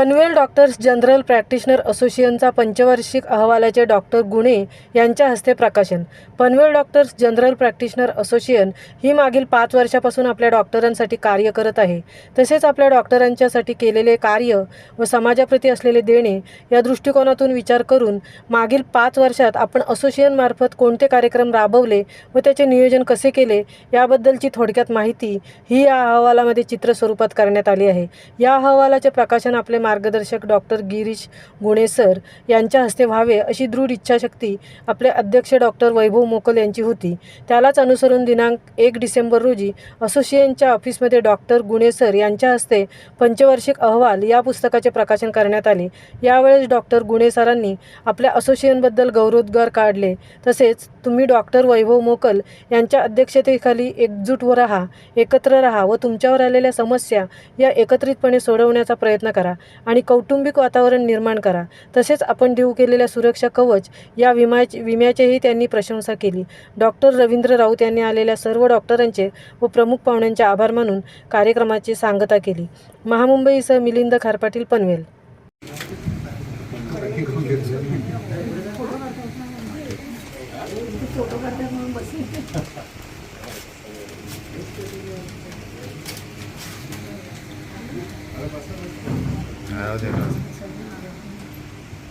Panvel doctors general practitioner असोसिएशनचा पंचवार्षिक अहवालाचे डॉक्टर गुणे यांच्या हस्ते प्रकाशन. Panvel doctors general practitioner association ही मागील 5 वर्षापासून आपल्या डॉक्टरांसाठी कार्य करत आहे. तसेच आपल्या डॉक्टरांच्यासाठी केलेले कार्य व समाजाप्रती असलेले देणे या दृष्टिकोनातून विचार करून मागील 5 वर्षात आपण असोसिएशनमार्फत कोणते कार्यक्रम राबवले व त्याचे नियोजन कसे केले याबद्दलची थोडक्यात माहिती ही या अहवालामध्ये चित्र स्वरूपात करण्यात आली आहे. या अहवालाचे प्रकाशन आपले मार्गदर्शक डॉक्टर गिरीश गुणे सर यांच्या हस्ते व्हावे अशी दृढ इच्छाशक्ती आपले अध्यक्ष डॉक्टर वैभव मोकल यांची होती. त्यालाच अनुसरून दिनांक 1 डिसेंबर रोजी असोसिएशनच्या ऑफिसमध्ये डॉक्टर गुणे सर यांच्या हस्ते पंचवार्षिक अहवाल या पुस्तकाचे प्रकाशन करण्यात आले. यावेळेस डॉक्टर गुणे सरांनी आपल्या असोसिएशनबद्दल गौरवोद्गार काढले. तसेच तुम्ही डॉक्टर वैभव मोकल यांच्या अध्यक्षतेखाली एकजूट राहा, एकत्र राहा व तुमच्यावर आलेल्या समस्या या एकत्रितपणे सोडवण्याचा प्रयत्न करा आणि कौटुंबिक वातावरण निर्माण करा. तसेच आपण देऊ केलेल्या सुरक्षा कवच या विम्याचेही त्यांनी प्रशंसा केली. डॉक्टर रवींद्र राऊत यांनी आलेल्या सर्व डॉक्टरांचे व प्रमुख पाहुण्यांचे आभार मानून कार्यक्रमाची सांगता केली. महामुंबईसह मिलिंद खारपाटील, पनवेल.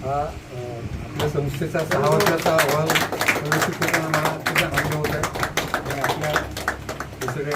आपल्या संस्थेचा 6 वर्षाचा अहवाल प्रदर्शित करताना मला खूप आनंद होत आहे. आणि आपल्या हे सगळे